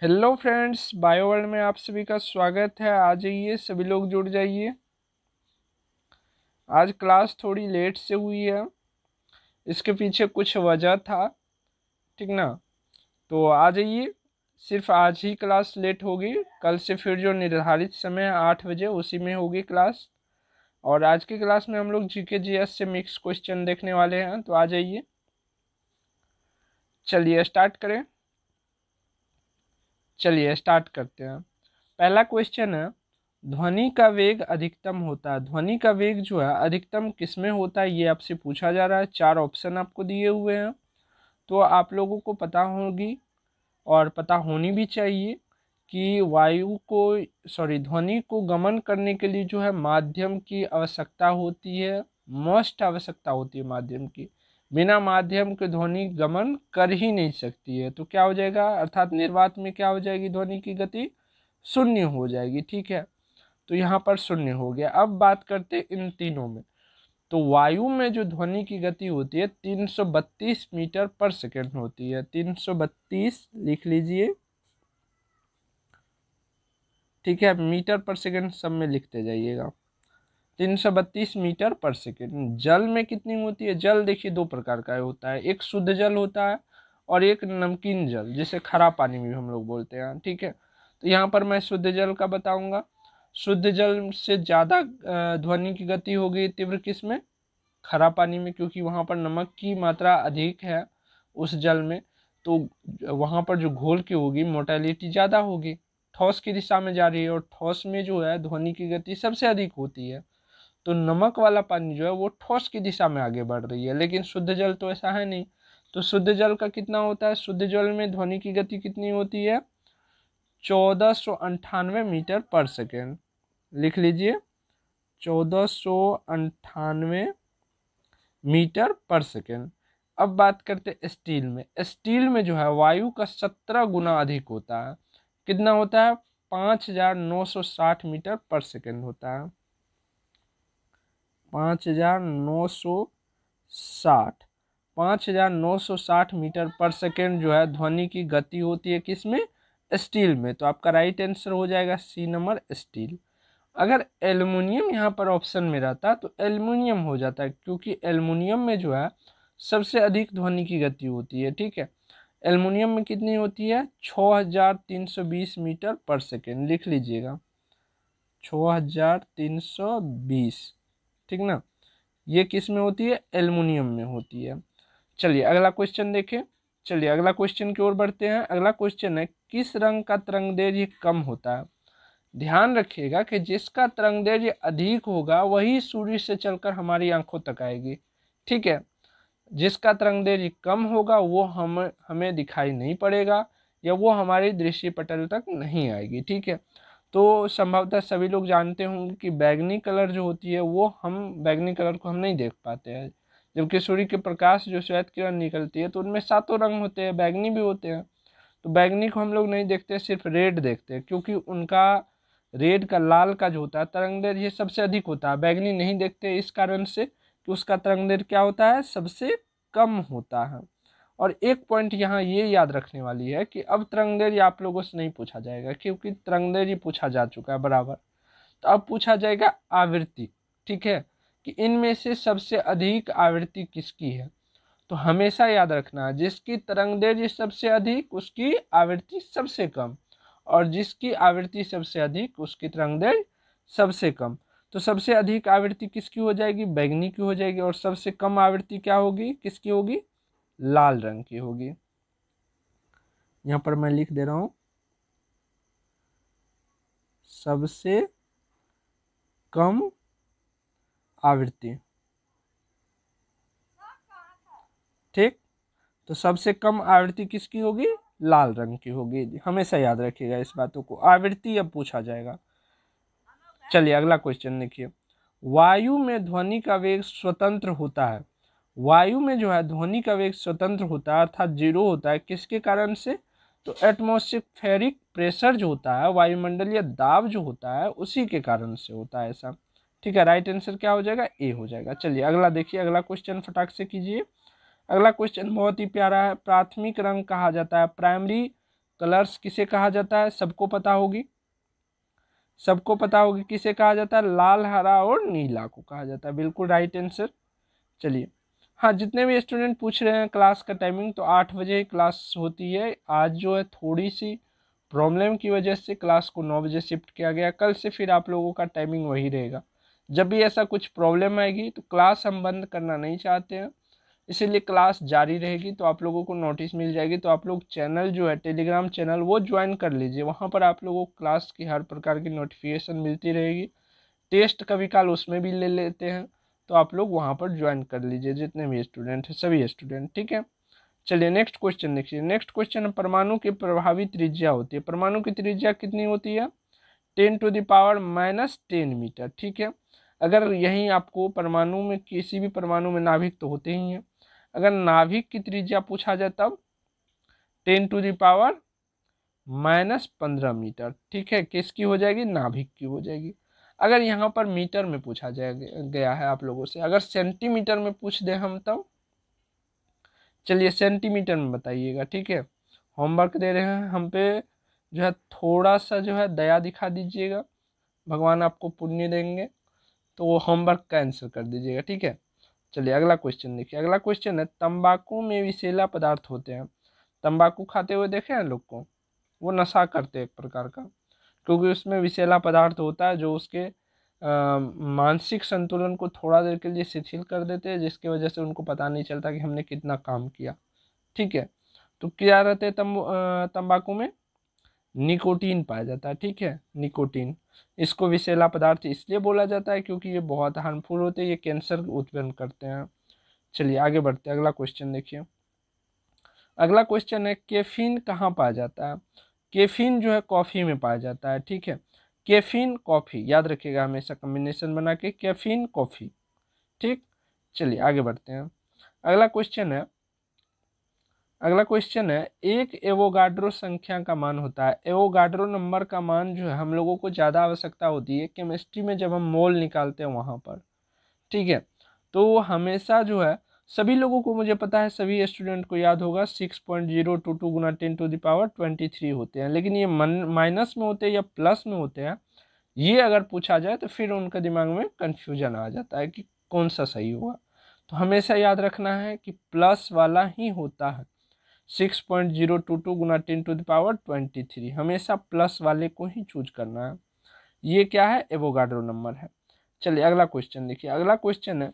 Hello friends, bio world में आप सभी का स्वागत है। आ जाइए, सभी लोग जुड़ जाइए। आज क्लास थोड़ी लेट से हुई है, इसके पीछे कुछ वजह था, ठीक ना। तो आ जाइए। सिर्फ आज ही क्लास लेट होगी, कल से फिर जो निर्धारित समय है 8 बजे उसी में होगी क्लास। और आज की क्लास में हम लोग जीके जीएस से मिक्स क्वेश्चन देखने वाले हैं, तो आ जाइए। चलिए स्टार्ट करें। चलिए स्टार्ट करते हैं। पहला क्वेश्चन है, ध्वनि का वेग अधिकतम होता है। ध्वनि का वेग जो है अधिकतम किसमें होता है, ये आपसे पूछा जा रहा है। 4 ऑप्शन आपको दिए हुए हैं, तो आप लोगों को पता होगी और पता होनी भी चाहिए कि वायु को ध्वनि को गमन करने के लिए जो है माध्यम की आवश्यकता होती है। मस्ट आवश्यकता होती है माध्यम की। बिना माध्यम के ध्वनि गमन कर ही नहीं सकती है। तो क्या हो जाएगा, अर्थात निर्वात में क्या हो जाएगी, ध्वनि की गति शून्य हो जाएगी। ठीक है, तो यहाँ पर शून्य हो गया। अब बात करते इन तीनों में। तो वायु में जो ध्वनि की गति होती है 332 मीटर पर सेकेंड होती है। 332 लिख लीजिए, ठीक है। मीटर पर सेकेंड सब में लिखते जाइएगा। 332 मीटर पर सेकेंड। जल में कितनी होती है? जल देखिए दो प्रकार का होता है, एक शुद्ध जल होता है और एक नमकीन जल, जिसे खरा पानी भी हम लोग बोलते हैं। ठीक है, तो यहाँ पर मैं शुद्ध जल का बताऊंगा। शुद्ध जल से ज़्यादा ध्वनि की गति होगी तीव्र किस में? खरा पानी में, क्योंकि वहाँ पर नमक की मात्रा अधिक है उस जल में। तो वहाँ पर जो घोल की होगी मोटेलिटी ज़्यादा होगी, ठोस की दिशा में जा रही है, और ठोस में जो है ध्वनि की गति सबसे अधिक होती है। तो नमक वाला पानी जो है वो ठोस की दिशा में आगे बढ़ रही है, लेकिन शुद्ध जल तो ऐसा है नहीं। तो शुद्ध जल का कितना होता है? शुद्ध जल में ध्वनि की गति कितनी होती है? 1498 मीटर पर सेकेंड। लिख लीजिए, 1498 मीटर पर सेकेंड। अब बात करते स्टील में। स्टील में जो है वायु का 17 गुना अधिक होता है। कितना होता है? 5960 मीटर पर सेकेंड होता है। 5960 5960 मीटर पर सेकेंड जो है ध्वनि की गति होती है किसमें? स्टील में। तो आपका राइट आंसर हो जाएगा सी नंबर, स्टील। अगर एल्युमिनियम यहाँ पर ऑप्शन में रहता तो एल्युमिनियम हो जाता है, क्योंकि एल्युमिनियम में जो है सबसे अधिक ध्वनि की गति होती है। ठीक है, एल्युमिनियम में कितनी होती है? 6320 मीटर पर सेकेंड। लिख लीजिएगा, 6320। ठीक ना, ये किस में होती है? एल्युमिनियम में होती है। चलिए अगला क्वेश्चन देखें। चलिए अगला क्वेश्चन की ओर बढ़ते हैं। अगला क्वेश्चन है, किस रंग का तरंगदैर्घ्य कम होता है? ध्यान रखिएगा कि जिसका तरंगदैर्घ्य अधिक होगा वही सूर्य से चलकर हमारी आंखों तक आएगी। ठीक है, जिसका तरंगदैर्घ्य कम होगा वो हमें दिखाई नहीं पड़ेगा, या वो हमारी दृष्टि पटल तक नहीं आएगी। ठीक है, तो संभवतः सभी लोग जानते होंगे कि बैगनी कलर जो होती है वो बैगनी कलर को हम नहीं देख पाते हैं। जबकि सूर्य के प्रकाश जो श्वेत किरण निकलती है तो उनमें सातों रंग होते हैं, बैगनी भी होते हैं। तो बैगनी को हम लोग नहीं देखते, सिर्फ रेड देखते हैं, क्योंकि उनका रेड का, लाल का जो होता है तरंगदैर्घ्य सबसे अधिक होता है। बैगनी नहीं देखते इस कारण से कि उसका तरंगदैर्घ्य क्या होता है? सबसे कम होता है। और एक पॉइंट यहाँ ये याद रखने वाली है कि अब तरंगदैर्घ्य आप लोगों से नहीं पूछा जाएगा, क्योंकि तरंगदैर्घ्य पूछा जा चुका है बराबर। तो अब पूछा जाएगा आवृत्ति। ठीक है, कि इनमें से सबसे अधिक आवृत्ति किसकी है? तो हमेशा याद रखना, जिसकी तरंगदैर्घ्य सबसे अधिक उसकी आवृत्ति सबसे कम, और जिसकी आवृत्ति सबसे अधिक उसकी तरंगदैर्घ्य सबसे कम। तो सबसे अधिक आवृत्ति किसकी हो जाएगी? बैगनी की हो जाएगी। और सबसे कम आवृत्ति क्या होगी, किसकी होगी? लाल रंग की होगी। यहाँ पर मैं लिख दे रहा हूं, सबसे कम आवृत्ति। ठीक, तो सबसे कम आवृत्ति किसकी होगी? लाल रंग की होगी। हमेशा याद रखिएगा इस बातों को, आवृत्ति अब पूछा जाएगा। चलिए अगला क्वेश्चन देखिए। वायु में ध्वनि का वेग स्वतंत्र होता है। वायु में जो है ध्वनि का वेग स्वतंत्र होता है, अर्थात जीरो होता है। किसके कारण से? तो एटमॉस्फेरिक प्रेशर जो होता है, वायुमंडलीय दाब जो होता है, उसी के कारण से होता है ऐसा। ठीक है, राइट आंसर क्या हो जाएगा? ए हो जाएगा। चलिए अगला देखिए, अगला क्वेश्चन फटाक से कीजिए। अगला क्वेश्चन बहुत ही प्यारा है। प्राथमिक रंग कहा जाता है, प्राइमरी कलर्स किसे कहा जाता है, सबको पता होगी, सबको पता होगी किसे कहा जाता है, लाल, हरा और नीला को कहा जाता है। बिल्कुल राइट आंसर। चलिए, हाँ, जितने भी स्टूडेंट पूछ रहे हैं क्लास का टाइमिंग, तो 8 बजे क्लास होती है। आज जो है थोड़ी सी प्रॉब्लम की वजह से क्लास को 9 बजे शिफ्ट किया गया। कल से फिर आप लोगों का टाइमिंग वही रहेगा। जब भी ऐसा कुछ प्रॉब्लम आएगी तो क्लास हम बंद करना नहीं चाहते हैं, इसीलिए क्लास जारी रहेगी। तो आप लोगों को नोटिस मिल जाएगी, तो आप लोग चैनल जो है टेलीग्राम चैनल वो ज्वाइन कर लीजिए। वहाँ पर आप लोगों को क्लास की हर प्रकार की नोटिफिकेशन मिलती रहेगी। टेस्ट कभी काल उसमें भी ले लेते हैं, तो आप लोग वहाँ पर ज्वाइन कर लीजिए, जितने भी स्टूडेंट हैं सभी स्टूडेंट, ठीक है। चलिए नेक्स्ट क्वेश्चन देखिए। नेक्स्ट क्वेश्चन, परमाणु की प्रभावी त्रिज्या होती है। परमाणु की त्रिज्या कितनी होती है, 10⁻⁻10 मीटर, ठीक है। अगर यही आपको परमाणु में, किसी भी परमाणु में नाभिक तो होते ही हैं, अगर नाभिक की त्रिज्या पूछा जाए तब 10⁻⁻15 मीटर, ठीक है। किसकी हो जाएगी, नाभिक की हो जाएगी। अगर यहाँ पर मीटर में पूछा गया है आप लोगों से, अगर सेंटीमीटर में पूछ दे हम तब, चलिए सेंटीमीटर में बताइएगा, ठीक है। होमवर्क दे रहे हैं हम पे, जो है थोड़ा सा जो है दया दिखा दीजिएगा, भगवान आपको पुण्य देंगे। तो वो होमवर्क का आंसर कर दीजिएगा, ठीक है। चलिए अगला क्वेश्चन देखिए। अगला क्वेश्चन है, तंबाकू में विषैला पदार्थ होते हैं। तंबाकू खाते हुए देखे हैं लोग को, वो नशा करते हैं एक प्रकार का, क्योंकि उसमें विषैला पदार्थ होता है जो उसके मानसिक संतुलन को थोड़ा देर के लिए शिथिल कर देते हैं, जिसकी वजह से उनको पता नहीं चलता कि हमने कितना काम किया, ठीक है। तो क्या रहते हैं तंबाकू में, निकोटीन पाया जाता है, ठीक है, निकोटीन। इसको विषैला पदार्थ इसलिए बोला जाता है क्योंकि ये बहुत हार्मफुल होते हैं, ये कैंसर उत्पन्न करते हैं। चलिए आगे बढ़ते हैं, अगला क्वेश्चन देखिए। अगला क्वेश्चन है, कैफीन कहाँ पाया जाता है। कैफीन जो है कॉफ़ी में पाया जाता है, ठीक है। कैफीन कॉफ़ी, याद रखिएगा हमेशा कॉम्बिनेशन बना के, कैफीन कॉफ़ी, ठीक। चलिए आगे बढ़ते हैं। अगला क्वेश्चन है, अगला क्वेश्चन है, एक एवोगाड्रो संख्या का मान होता है। एवोगाड्रो नंबर का मान जो है हम लोगों को ज़्यादा आवश्यकता होती है केमिस्ट्री में, जब हम मोल निकालते हैं वहाँ पर, ठीक है। तो हमेशा जो है सभी लोगों को, मुझे पता है सभी स्टूडेंट को याद होगा, 6.022 गुना 10⁻23 होते हैं। लेकिन ये माइनस में होते हैं या प्लस में होते हैं, ये अगर पूछा जाए तो फिर उनका दिमाग में कन्फ्यूजन आ जाता है कि कौन सा सही होगा। तो हमेशा याद रखना है कि प्लस वाला ही होता है। 6.022 गुना 10⁻23, हमेशा प्लस वाले को ही चूज करना है। ये क्या है, एवोगाड्रो नंबर है। चलिए अगला क्वेश्चन देखिए। अगला क्वेश्चन है,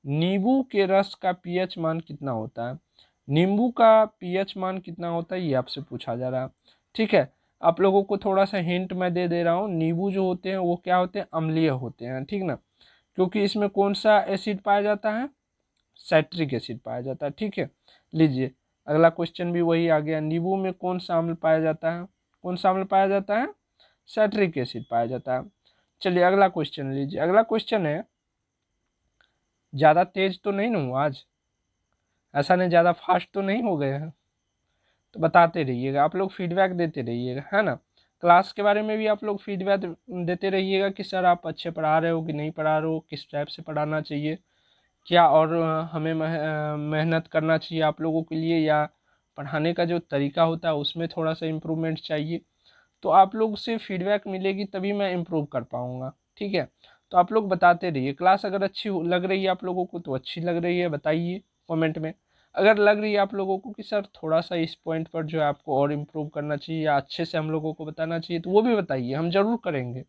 नींबू के रस का पीएच मान कितना होता है। नींबू का पीएच मान कितना होता है, ये आपसे पूछा जा रहा है, ठीक है। आप लोगों को थोड़ा सा हिंट मैं दे दे रहा हूँ। नींबू जो होते हैं वो क्या होते हैं, अम्लीय होते हैं, ठीक ना, क्योंकि इसमें कौन सा एसिड पाया जाता है, साइट्रिक एसिड पाया जाता है, ठीक है। लीजिए अगला क्वेश्चन भी वही आ गया। नींबू में कौन सा अम्ल पाया जाता है, कौन सा अम्ल पाया जाता है, साइट्रिक एसिड पाया जाता है। चलिए अगला क्वेश्चन लीजिए। अगला क्वेश्चन है, ज़्यादा तेज तो नहीं ना हूँ आज, ऐसा नहीं ज़्यादा फास्ट तो नहीं हो गए हैं, तो बताते रहिएगा, आप लोग फीडबैक देते रहिएगा, है ना। क्लास के बारे में भी आप लोग फीडबैक देते रहिएगा कि सर आप अच्छे पढ़ा रहे हो कि नहीं पढ़ा रहे हो, किस टाइप से पढ़ाना चाहिए, क्या और हमें मेहनत करना चाहिए आप लोगों के लिए, या पढ़ाने का जो तरीका होता है उसमें थोड़ा सा इम्प्रूवमेंट चाहिए। तो आप लोग से फीडबैक मिलेगी तभी मैं इम्प्रूव कर पाऊँगा, ठीक है। तो आप लोग बताते रहिए। क्लास अगर अच्छी लग रही है आप लोगों को तो अच्छी लग रही है बताइए कमेंट में। अगर लग रही है आप लोगों को कि सर थोड़ा सा इस पॉइंट पर जो है आपको और इम्प्रूव करना चाहिए या अच्छे से हम लोगों को बताना चाहिए, तो वो भी बताइए, हम ज़रूर करेंगे,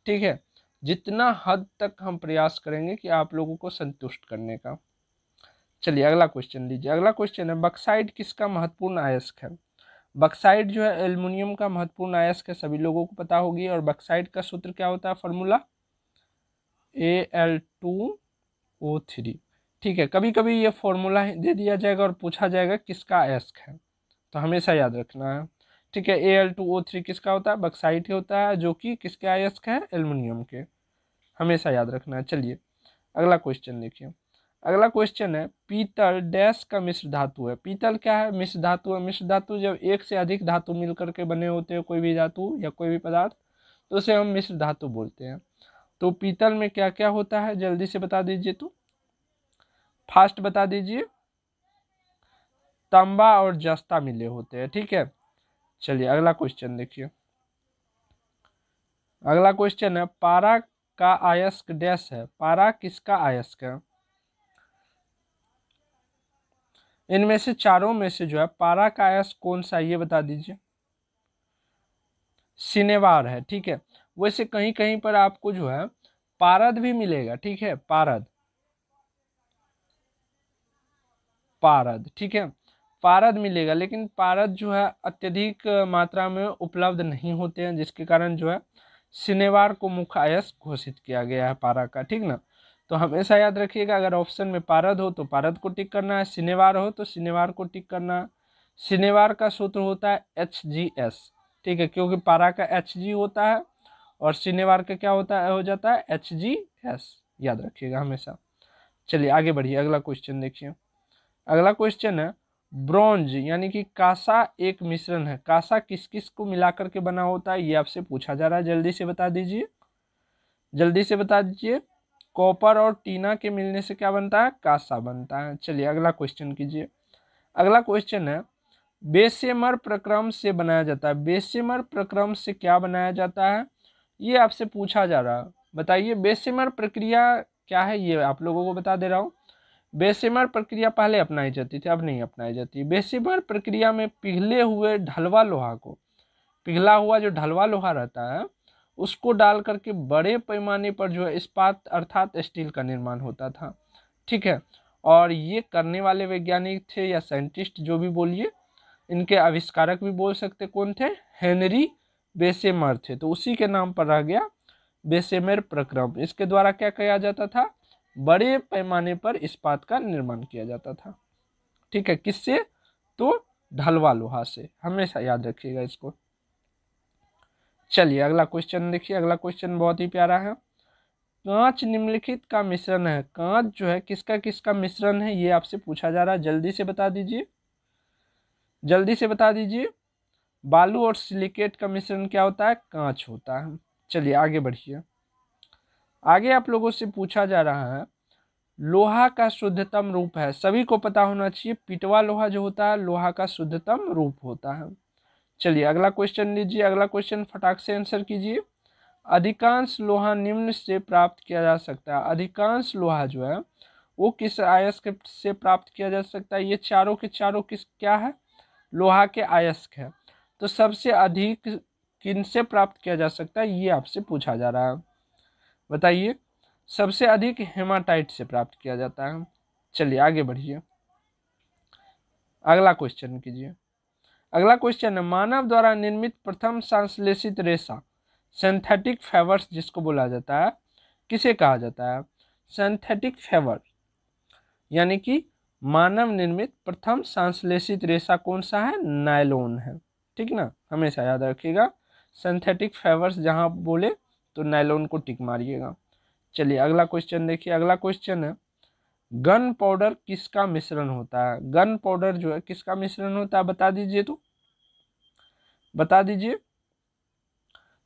ठीक है। जितना हद तक हम प्रयास करेंगे कि आप लोगों को संतुष्ट करने का। चलिए अगला क्वेश्चन लीजिए। अगला क्वेश्चन है, बक्साइट किसका महत्वपूर्ण अयस्क है। बक्साइट जो है एल्युमिनियम का महत्वपूर्ण अयस्क है, सभी लोगों को पता होगी। और बक्साइट का सूत्र क्या होता है, फॉर्मूला Al2O3, ठीक है। कभी कभी ये फॉर्मूला दे दिया जाएगा और पूछा जाएगा किसका अयस्क है, तो हमेशा याद रखना है, ठीक है। Al2O3 किसका होता है, बक्साइट ही होता है, जो कि किसके अयस्क है, एल्युमिनियम के, हमेशा याद रखना है। चलिए अगला क्वेश्चन देखिए। अगला क्वेश्चन है, पीतल डैश का मिश्र धातु है। पीतल क्या है, मिश्र धातु है। मिश्र धातु जब एक से अधिक धातु मिलकर के बने होते हैं, कोई भी धातु या कोई भी पदार्थ, तो उसे हम मिश्र धातु बोलते हैं। तो पीतल में क्या क्या होता है, जल्दी से बता दीजिए, तो फास्ट बता दीजिए। तांबा और जस्ता मिले होते हैं, ठीक है। चलिए अगला क्वेश्चन देखिए। अगला क्वेश्चन है पारा का अयस्क डैश है। पारा किसका अयस्क है? इनमें से चारों में से जो है पारा का अयस्क कौन सा है ये बता दीजिए। सिनेवार है, ठीक है। वैसे कहीं कहीं पर आपको जो है पारद भी मिलेगा, ठीक है, पारद, पारद, ठीक है, पारद मिलेगा, लेकिन पारद जो है अत्यधिक मात्रा में उपलब्ध नहीं होते हैं, जिसके कारण जो है सिनेवार को मुख्य अयस्क घोषित किया गया है पारा का, ठीक ना। तो हमेशा याद रखिएगा, अगर ऑप्शन में पारद हो तो पारद को टिक करना है, सिनेवार हो तो सिनेवार को टिक करना है। सिनेवार का सूत्र होता है HGS, ठीक है, क्योंकि पारा का Hg होता है और सिनेवार का क्या होता है, हो जाता है HgS, याद रखिएगा हमेशा। चलिए आगे बढ़िए, अगला क्वेश्चन देखिए। अगला क्वेश्चन है ब्रॉन्ज यानी कि कांसा एक मिश्रण है। कांसा किस किस को मिलाकर के बना होता है ये आपसे पूछा जा रहा है, जल्दी से बता दीजिए, जल्दी से बता दीजिए। कॉपर और टीना के मिलने से क्या बनता है, कांसा बनता है। चलिए अगला क्वेश्चन कीजिए। अगला क्वेश्चन है बेशेमर प्रक्रम से बनाया जाता है। बेशेमर प्रक्रम से क्या बनाया जाता है ये आपसे पूछा जा रहा है, बताइए। बेशेमर प्रक्रिया क्या है ये आप लोगों को बता दे रहा हूँ। बेशेमर प्रक्रिया पहले अपनाई जाती थी, अब नहीं अपनाई जाती। बेशेमर प्रक्रिया में पिघले हुए ढलवा लोहा को, पिघला हुआ जो ढलवा लोहा रहता है उसको डाल करके बड़े पैमाने पर जो है इस्पात अर्थात स्टील का निर्माण होता था, ठीक है। और ये करने वाले वैज्ञानिक थे या साइंटिस्ट जो भी बोलिए, इनके आविष्कारक भी बोल सकते, कौन थे, हेनरी बेशेमर थे। तो उसी के नाम पर रह गया बेशेमर प्रक्रम। इसके द्वारा क्या किया जाता था, बड़े पैमाने पर इस्पात का निर्माण किया जाता था, ठीक है। किससे, तो ढलवा लोहा से, हमेशा याद रखिएगा इसको। चलिए अगला क्वेश्चन देखिए। अगला क्वेश्चन बहुत ही प्यारा है। कांच निम्नलिखित का मिश्रण है। कांच जो है किसका किसका मिश्रण है ये आपसे पूछा जा रहा है, जल्दी से बता दीजिए, जल्दी से बता दीजिए। बालू और सिलिकेट का मिश्रण क्या होता है, कांच होता है। चलिए आगे बढ़िए। आगे आप लोगों से पूछा जा रहा है लोहा का शुद्धतम रूप है। सभी को पता होना चाहिए पिटवा लोहा जो होता है लोहा का शुद्धतम रूप होता है। चलिए अगला क्वेश्चन लीजिए। अगला क्वेश्चन फटाक से आंसर कीजिए। अधिकांश लोहा निम्न से प्राप्त किया जा सकता है। अधिकांश लोहा जो है वो किस अयस्क से प्राप्त किया जा सकता है, ये चारों के चारों किस क्या है, लोहा के अयस्क है। तो सबसे अधिक किन से प्राप्त किया जा सकता है ये आपसे पूछा जा रहा है, बताइए। सबसे अधिक हेमाटाइट से प्राप्त किया जाता है। चलिए आगे बढ़िए, अगला क्वेश्चन कीजिए। अगला क्वेश्चन है मानव द्वारा निर्मित प्रथम संश्लेषित रेशा, सिंथेटिक फाइबर्स जिसको बोला जाता है, किसे कहा जाता है, सिंथेटिक फाइबर, यानी कि मानव निर्मित प्रथम संश्लेषित रेशा कौन सा है, नायलॉन है, ठीक ना, हमेशा याद रखिएगा। सिंथेटिक फाइबर्स जहां बोले तो नायलॉन को टिक मारिएगा। चलिए अगला क्वेश्चन देखिए। अगला क्वेश्चन है गन पाउडर किसका मिश्रण होता है। गन पाउडर जो है किसका मिश्रण होता है बता दीजिए, तो बता दीजिए।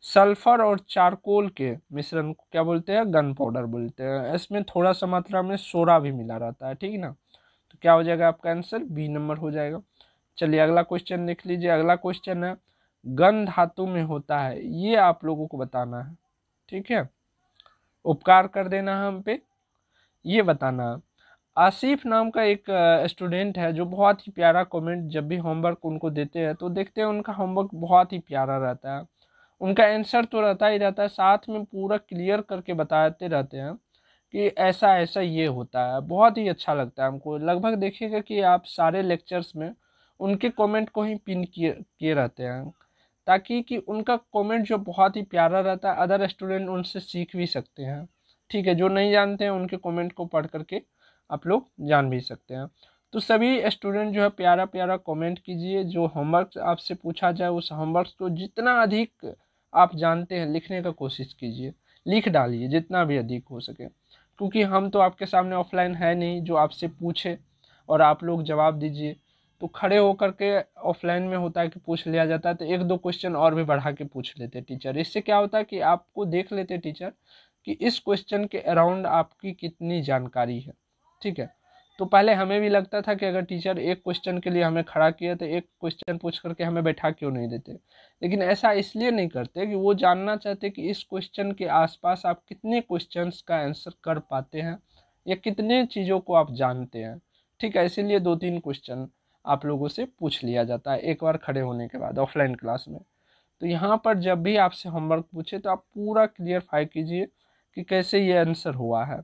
सल्फर और चारकोल के मिश्रण को क्या बोलते हैं, गन पाउडर बोलते हैं। इसमें थोड़ा सा मात्रा में सोडा भी मिला रहता है, ठीक ना। तो क्या हो जाएगा आपका आंसर, बी नंबर हो जाएगा। चलिए अगला क्वेश्चन देख लीजिए। अगला क्वेश्चन है गन धातु में होता है, ये आप लोगों को बताना है, ठीक है, उपकार कर देना है हम पे, ये बताना है। आसिफ नाम का एक स्टूडेंट है जो बहुत ही प्यारा कमेंट, जब भी होमवर्क उनको देते हैं तो देखते हैं उनका होमवर्क बहुत ही प्यारा रहता है। उनका आंसर तो रहता ही रहता है, साथ में पूरा क्लियर करके बताते रहते हैं कि ऐसा ऐसा ये होता है। बहुत ही अच्छा लगता है हमको। लगभग देखिएगा कि आप सारे लेक्चर्स में उनके कमेंट को ही पिन किए किए रहते हैं, ताकि कि उनका कमेंट जो बहुत ही प्यारा रहता है अदर स्टूडेंट उनसे सीख भी सकते हैं, ठीक है। जो नहीं जानते हैं उनके कमेंट को पढ़ करके आप लोग जान भी सकते हैं। तो सभी स्टूडेंट जो है प्यारा प्यारा कमेंट कीजिए। जो होमवर्क आपसे पूछा जाए उस होमवर्क को जितना अधिक आप जानते हैं लिखने का कोशिश कीजिए, लिख डालिए जितना भी अधिक हो सके, क्योंकि हम तो आपके सामने ऑफलाइन है नहीं जो आपसे पूछे और आप लोग जवाब दीजिए। तो खड़े होकर के ऑफलाइन में होता है कि पूछ लिया जाता है, तो एक दो क्वेश्चन और भी बढ़ा के पूछ लेते टीचर। इससे क्या होता है कि आपको देख लेते टीचर कि इस क्वेश्चन के अराउंड आपकी कितनी जानकारी है, ठीक है। तो पहले हमें भी लगता था कि अगर टीचर एक क्वेश्चन के लिए हमें खड़ा किया तो एक क्वेश्चन पूछ करके हमें बैठा क्यों नहीं देते। लेकिन ऐसा इसलिए नहीं करते कि वो जानना चाहते कि इस क्वेश्चन के आसपास आप कितने क्वेश्चंस का आंसर कर पाते हैं या कितने चीज़ों को आप जानते हैं। ठीक है, इसीलिए 2-3 क्वेश्चन आप लोगों से पूछ लिया जाता है एक बार खड़े होने के बाद ऑफलाइन क्लास में। तो यहाँ पर जब भी आपसे होमवर्क पूछे तो आप पूरा क्लियरफाई कीजिए कि कैसे ये आंसर हुआ है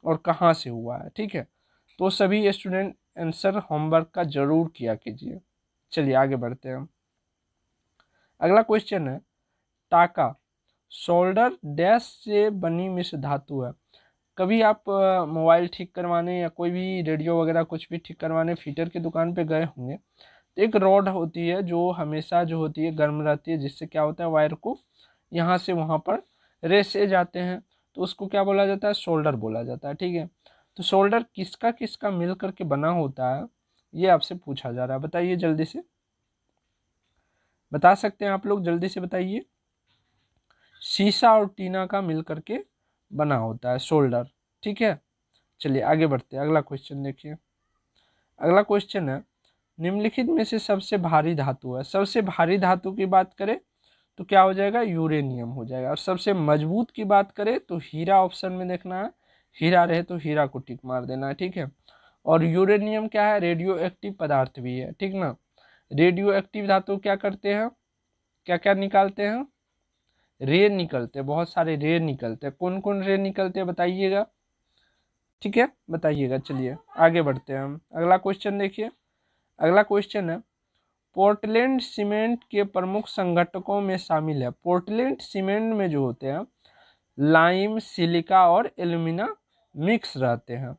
और कहाँ से हुआ है। ठीक है, तो सभी स्टूडेंट आंसर होमवर्क का जरूर किया कीजिए। चलिए आगे बढ़ते हैं। अगला क्वेश्चन है, टाका सोल्डर डैश से बनी मिश्र धातु है। कभी आप मोबाइल ठीक करवाने या कोई भी रेडियो वगैरह कुछ भी ठीक करवाने फीटर की दुकान पे गए होंगे, तो एक रॉड होती है जो हमेशा जो होती है गर्म रहती है, जिससे क्या होता है वायर को यहाँ से वहाँ पर रेसे जाते हैं, तो उसको क्या बोला जाता है, सोल्डर बोला जाता है। ठीक है, तो सोल्डर किसका किसका मिल करके बना होता है ये आपसे पूछा जा रहा है, बताइए जल्दी से, बता सकते हैं आप लोग, जल्दी से बताइए। शीशा और टीना का मिल करके बना होता है सोल्डर। ठीक है, चलिए आगे बढ़ते हैं। अगला क्वेश्चन देखिए। अगला क्वेश्चन है, निम्नलिखित में से सबसे भारी धातु है। सबसे भारी धातु की बात करें तो क्या हो जाएगा, यूरेनियम हो जाएगा। और सबसे मजबूत की बात करें तो हीरा ऑप्शन में देखना है, हीरा रहे तो हीरा को टिक मार देना है। ठीक है, और यूरेनियम क्या है, रेडियो एक्टिव पदार्थ भी है। ठीक ना, रेडियो एक्टिव धातु क्या करते हैं, क्या क्या निकालते हैं, रे निकलते हैं, बहुत सारे रे निकलते हैं। कौन कौन रे निकलते हैं बताइएगा। ठीक है, बताइएगा। चलिए आगे बढ़ते हैं हम। अगला क्वेश्चन देखिए। अगला क्वेश्चन है, पोर्टलैंड सीमेंट के प्रमुख संघटकों में शामिल है। पोर्टलैंड सीमेंट में जो होते हैं लाइम, सिलिका और एल्यूमिना मिक्स रहते हैं।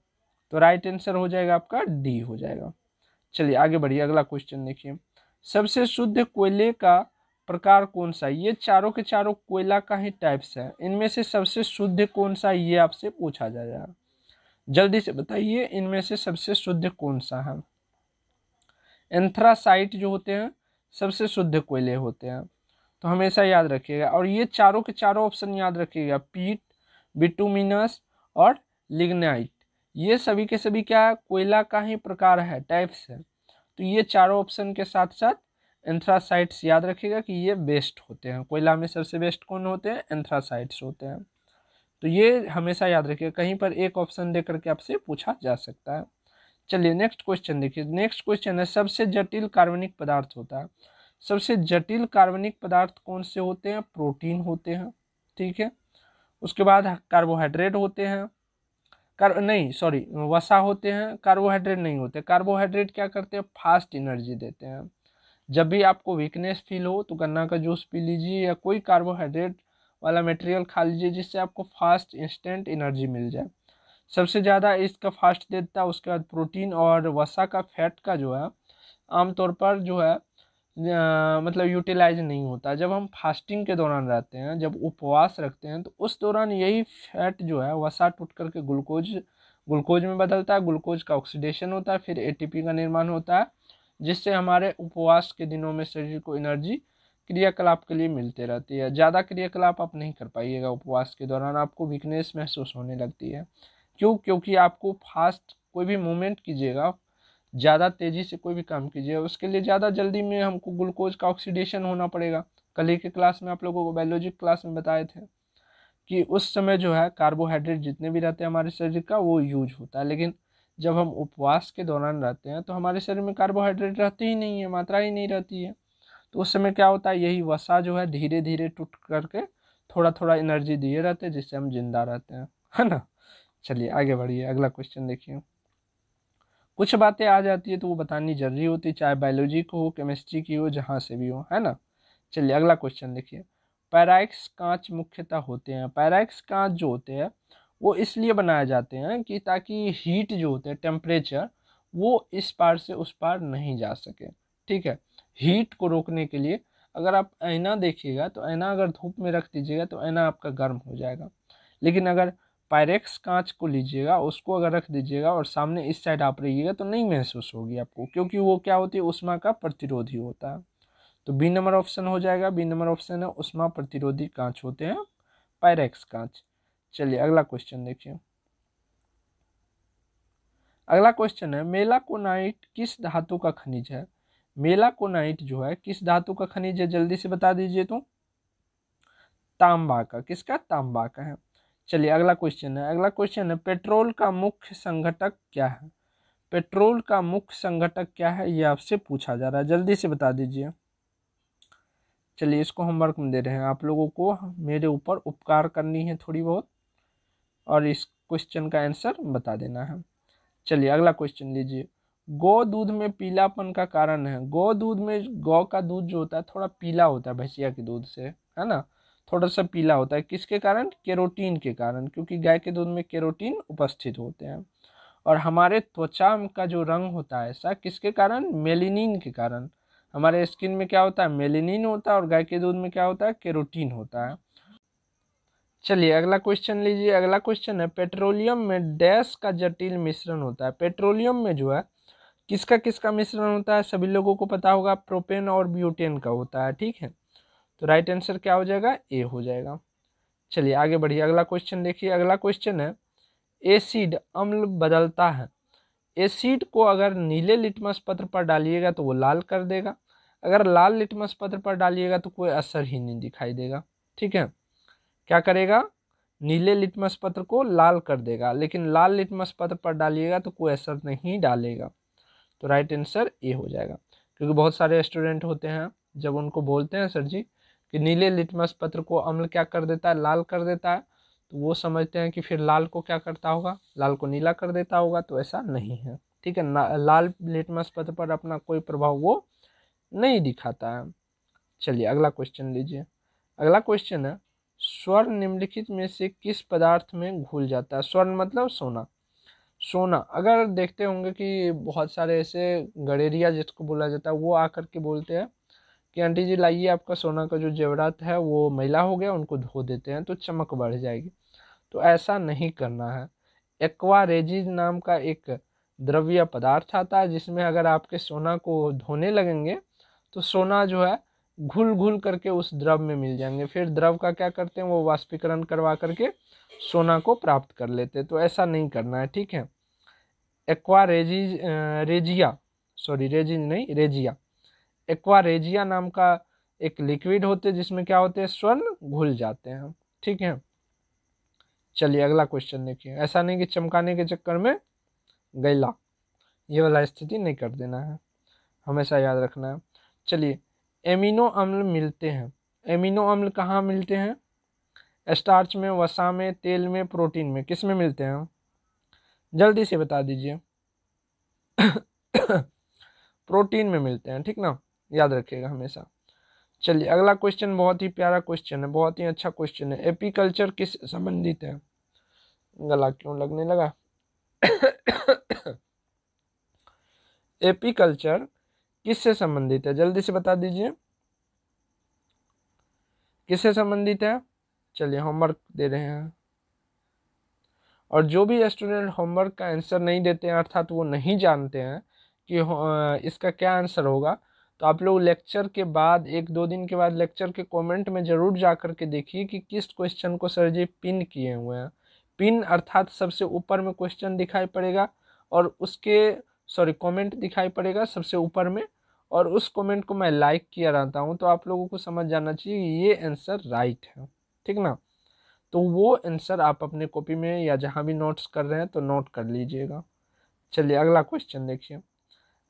तो राइट आंसर हो जाएगा आपका डी हो जाएगा। चलिए आगे बढ़िए। अगला क्वेश्चन देखिए। सबसे शुद्ध कोयले का प्रकार कौन सा है। ये चारों के चारों कोयला का ही टाइप्स है, इनमें से सबसे शुद्ध कौन सा ये आपसे पूछा जाएगा। जल्दी से बताइए इनमें से सबसे शुद्ध कौन सा है। एंथ्रासाइट जो होते हैं सबसे शुद्ध कोयले होते हैं, तो हमेशा याद रखिएगा। और ये चारों के चारों ऑप्शन याद रखिएगा, पीट, बिटुमिनस और लिग्नाइट, ये सभी के सभी क्या है, कोयला का ही प्रकार है, टाइप्स है। तो ये चारों ऑप्शन के साथ साथ एंथ्रासाइट्स याद रखिएगा कि ये बेस्ट होते हैं। कोयला में सबसे बेस्ट कौन होते हैं, एंथ्रासाइट्स होते हैं। तो ये हमेशा याद रखिएगा, कहीं पर एक ऑप्शन दे करके आपसे पूछा जा सकता है। चलिए नेक्स्ट क्वेश्चन देखिए। नेक्स्ट क्वेश्चन है, सबसे जटिल कार्बनिक पदार्थ होता है। सबसे जटिल कार्बनिक पदार्थ कौन से होते हैं, प्रोटीन होते हैं। ठीक है, उसके बाद कार्बोहाइड्रेट होते हैं, नहीं सॉरी वसा होते हैं, कार्बोहाइड्रेट नहीं होते। कार्बोहाइड्रेट क्या करते हैं, फास्ट एनर्जी देते हैं। जब भी आपको वीकनेस फील हो तो गन्ना का जूस पी लीजिए या कोई कार्बोहाइड्रेट वाला मटेरियल खा लीजिए जिससे आपको फास्ट इंस्टेंट एनर्जी मिल जाए। सबसे ज़्यादा इसका फास्ट देता है, उसके बाद प्रोटीन और वसा का फैट का जो है आमतौर पर जो है मतलब यूटिलाइज नहीं होता। जब हम फास्टिंग के दौरान रहते हैं, जब उपवास रखते हैं, तो उस दौरान यही फैट जो है वसा टूट करके ग्लूकोज में बदलता है। ग्लूकोज का ऑक्सीडेशन होता है, फिर एटीपी का निर्माण होता है, जिससे हमारे उपवास के दिनों में शरीर को एनर्जी क्रियाकलाप के लिए मिलते रहती है। ज़्यादा क्रियाकलाप आप नहीं कर पाइएगा उपवास के दौरान, आपको वीकनेस महसूस होने लगती है। क्यों, क्योंकि आपको फास्ट कोई भी मूवमेंट कीजिएगा, ज़्यादा तेज़ी से कोई भी काम कीजिएगा, उसके लिए ज़्यादा जल्दी में हमको ग्लूकोज का ऑक्सीडेशन होना पड़ेगा। कल ही के क्लास में आप लोगों को बायोलॉजी क्लास में बताए थे कि उस समय जो है कार्बोहाइड्रेट जितने भी रहते हैं हमारे शरीर का वो यूज होता है। लेकिन जब हम उपवास के दौरान रहते हैं तो हमारे शरीर में कार्बोहाइड्रेट रहते ही नहीं है, मात्रा ही नहीं रहती है। तो उस समय क्या होता है, यही वसा जो है धीरे धीरे टूट करके थोड़ा थोड़ा एनर्जी दिए रहते हैं, जिससे हम जिंदा रहते हैं, है ना। चलिए आगे बढ़िए। अगला क्वेश्चन देखिए। कुछ बातें आ जाती है तो वो बतानी जरूरी होती है, चाहे बायोलॉजी को हो, केमिस्ट्री की हो, जहाँ से भी हो, है ना। चलिए अगला क्वेश्चन देखिए। पैराक्स कांच मुख्यतः होते हैं। पैराक्स कांच जो होते हैं वो इसलिए बनाए जाते हैं कि ताकि हीट जो होते हैं, टेम्परेचर, वो इस पार से उस पार नहीं जा सके। ठीक है, हीट को रोकने के लिए अगर आप आईना देखिएगा तो आईना अगर धूप में रख दीजिएगा तो आईना आपका गर्म हो जाएगा। लेकिन अगर पायरेक्स कांच को लीजिएगा, उसको अगर रख दीजिएगा और सामने इस साइड आप रहिएगा तो नहीं महसूस होगी आपको, क्योंकि वो क्या होती है, उष्मा का प्रतिरोधी होता है। तो बी नंबर ऑप्शन हो जाएगा। बी नंबर ऑप्शन है, उष्मा प्रतिरोधी कांच होते हैं पायरेक्स कांच। चलिए अगला क्वेश्चन देखिए। अगला क्वेश्चन है मेलाकोनाइट किस धातु का खनिज है। मेलाकोनाइट जो है किस धातु का खनिज है, जल्दी से बता दीजिए तो। तांबा का, किसका, तांबा का है। चलिए अगला क्वेश्चन है, अगला क्वेश्चन है पेट्रोल का मुख्य संघटक क्या है। पेट्रोल का मुख्य संघटक क्या है, ये आपसे पूछा जा रहा है, जल्दी से बता दीजिए। चलिए इसको होमवर्क में दे रहे हैं, आप लोगों को मेरे ऊपर उपकार करनी है थोड़ी बहुत, और इस क्वेश्चन का आंसर बता देना है। चलिए अगला क्वेश्चन लीजिए। गौ दूध में पीलापन का कारण है। गौ दूध में, गौ का दूध जो होता है थोड़ा पीला होता है भैंसिया के दूध से, है ना, थोड़ा सा पीला होता है, किसके कारण, केरोटीन के कारण, क्योंकि गाय के दूध में केरोटीन उपस्थित होते हैं। और हमारे त्वचा का जो रंग होता है ऐसा किसके कारण, मेलेनिन के कारण। हमारे स्किन में क्या होता है, मेलेनिन होता है, और गाय के दूध में क्या होता है, केरोटीन होता है। चलिए अगला क्वेश्चन लीजिए, अगला क्वेश्चन है पेट्रोलियम में डैश का जटिल मिश्रण होता है। पेट्रोलियम में जो है किसका किसका मिश्रण होता है, सभी लोगों को पता होगा, प्रोपेन और ब्यूटेन का होता है, ठीक है। तो राइट आंसर क्या हो जाएगा, ए हो जाएगा। चलिए आगे बढ़िए, अगला क्वेश्चन देखिए, अगला क्वेश्चन है एसिड अम्ल बदलता है। एसिड को अगर नीले लिटमस पत्र पर डालिएगा तो वो लाल कर देगा, अगर लाल लिटमस पत्र पर डालिएगा तो कोई असर ही नहीं दिखाई देगा, ठीक है। क्या करेगा, नीले लिटमस पत्र को लाल कर देगा, लेकिन लाल लिटमस पत्र पर डालिएगा तो कोई असर नहीं डालेगा। तो राइट आंसर ए हो जाएगा, क्योंकि बहुत सारे स्टूडेंट होते हैं जब उनको बोलते हैं सर जी कि नीले लिटमस पत्र को अम्ल क्या कर देता है, लाल कर देता है, तो वो समझते हैं कि फिर लाल को क्या करता होगा, लाल को नीला कर देता होगा, तो ऐसा नहीं है, ठीक है। लाल लिटमस पत्र पर अपना कोई प्रभाव वो नहीं दिखाता है। चलिए अगला क्वेश्चन लीजिए, अगला क्वेश्चन है स्वर्ण निम्नलिखित में से किस पदार्थ में घुल जाता है। स्वर्ण मतलब सोना। सोना, अगर देखते होंगे कि बहुत सारे ऐसे गडेरिया जिसको बोला जाता है वो आकर के बोलते हैं कि आंटी जी लाइए आपका सोना का जो जेवरात है वो मैला हो गया, उनको धो देते हैं तो चमक बढ़ जाएगी। तो ऐसा नहीं करना है। एक्वा रेजिज नाम का एक द्रव्य पदार्थ आता है जिसमें अगर आपके सोना को धोने लगेंगे तो सोना जो है घुल घुल करके उस द्रव में मिल जाएंगे, फिर द्रव का क्या करते हैं, वो वाष्पीकरण करवा करके सोना को प्राप्त कर लेते हैं। तो ऐसा नहीं करना है, ठीक है। एक्वा रेजिज रेजिया, सॉरी रेजिज नहीं, रेजिया, एक्वा रेजिया नाम का एक लिक्विड होते हैं जिसमें क्या होते हैं, स्वर्ण घुल जाते हैं, ठीक है। चलिए अगला क्वेश्चन देखिए, ऐसा नहीं कि चमकाने के चक्कर में गैला, ये वाला स्थिति नहीं कर देना है, हमेशा याद रखना है। चलिए एमिनो अम्ल मिलते हैं। एमिनो अम्ल कहाँ मिलते हैं, स्टार्च में, वसा में, तेल में, प्रोटीन में, किस में मिलते हैं, जल्दी से बता दीजिए। प्रोटीन में मिलते हैं, ठीक ना, याद रखिएगा हमेशा। चलिए अगला क्वेश्चन बहुत ही प्यारा क्वेश्चन है, बहुत ही अच्छा क्वेश्चन है। एपीकल्चर किस संबंधित है, गला क्यों लगने लगा। एपीकल्चर किससे संबंधित है, जल्दी से बता दीजिए, किससे संबंधित है। चलिए होमवर्क दे रहे हैं, और जो भी स्टूडेंट होमवर्क का आंसर नहीं देते हैं अर्थात वो नहीं जानते हैं कि इसका क्या आंसर होगा, तो आप लोग लेक्चर के बाद, एक दो दिन के बाद लेक्चर के कमेंट में जरूर जा करके देखिए कि किस क्वेश्चन को सर जी पिन किए हुए हैं। पिन अर्थात सबसे ऊपर में क्वेश्चन दिखाई पड़ेगा, और उसके, सॉरी, कमेंट दिखाई पड़ेगा सबसे ऊपर में, और उस कमेंट को मैं लाइक किया रहता हूँ, तो आप लोगों को समझ जाना चाहिए ये आंसर राइट है, ठीक ना। तो वो आंसर आप अपने कॉपी में या जहाँ भी नोट्स कर रहे हैं तो नोट कर लीजिएगा। चलिए अगला क्वेश्चन देखिए,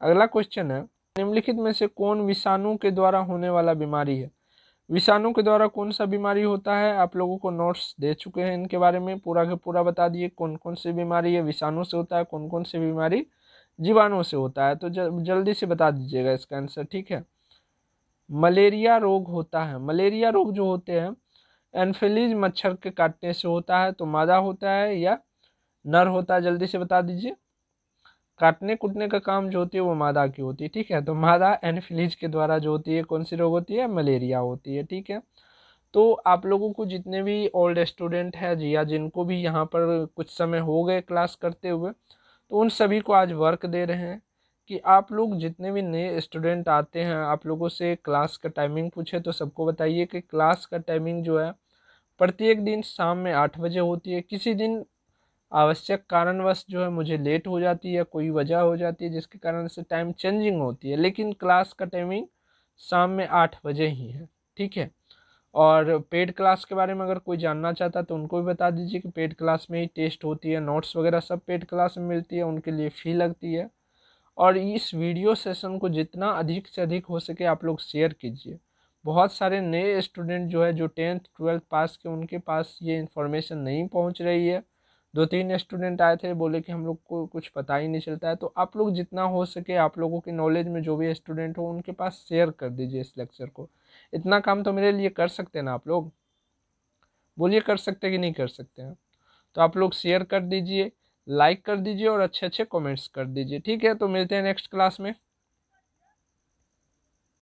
अगला क्वेश्चन है निम्नलिखित में से कौन विषाणु के द्वारा होने वाला बीमारी है। विषाणु के द्वारा कौन सा बीमारी होता है, आप लोगों को नोट्स दे चुके हैं इनके बारे में, पूरा के पूरा बता दिए कौन कौन सी बीमारी है विषाणु से होता है, कौन कौन सी बीमारी जीवाणु से होता है। तो जल्दी से बता दीजिएगा इसका आंसर, ठीक है। मलेरिया रोग होता है, मलेरिया रोग जो होते हैं एनफिलीज मच्छर के काटने से होता है, तो मादा होता है या नर होता है, जल्दी से बता दीजिए। काटने कुटने का काम जो होती है वो मादा की होती है, ठीक है। तो मादा एनफिलीज के द्वारा जो होती है कौन सी रोग होती है, मलेरिया होती है, ठीक है। तो आप लोगों को जितने भी ओल्ड स्टूडेंट है या जिनको भी यहाँ पर कुछ समय हो गए क्लास करते हुए, तो उन सभी को आज वर्क दे रहे हैं कि आप लोग जितने भी नए स्टूडेंट आते हैं आप लोगों से क्लास का टाइमिंग पूछे तो सबको बताइए कि क्लास का टाइमिंग जो है प्रत्येक दिन शाम में 8 बजे होती है। किसी दिन आवश्यक कारणवश जो है मुझे लेट हो जाती है, कोई वजह हो जाती है जिसके कारण से टाइम चेंजिंग होती है, लेकिन क्लास का टाइमिंग शाम में 8 बजे ही है। ठीक है। और पेड क्लास के बारे में अगर कोई जानना चाहता है तो उनको भी बता दीजिए कि पेड क्लास में ही टेस्ट होती है, नोट्स वगैरह सब पेड क्लास में मिलती है, उनके लिए फ़ी लगती है। और इस वीडियो सेशन को जितना अधिक से अधिक हो सके आप लोग शेयर कीजिए। बहुत सारे नए स्टूडेंट जो है, जो 10th 12th पास के, उनके पास ये इन्फॉर्मेशन नहीं पहुंच रही है। 2-3 स्टूडेंट आए थे, बोले कि हम लोग को कुछ पता ही नहीं चलता है। तो आप लोग जितना हो सके, आप लोगों के नॉलेज में जो भी स्टूडेंट हो उनके पास शेयर कर दीजिए इस लेक्चर को। इतना काम तो मेरे लिए कर सकते हैं ना आप लोग? बोलिए, कर सकते हैं कि नहीं कर सकते हैं? तो आप लोग शेयर कर दीजिए, लाइक कर दीजिए और अच्छे अच्छे कमेंट्स कर दीजिए। ठीक है, तो मिलते हैं नेक्स्ट क्लास में।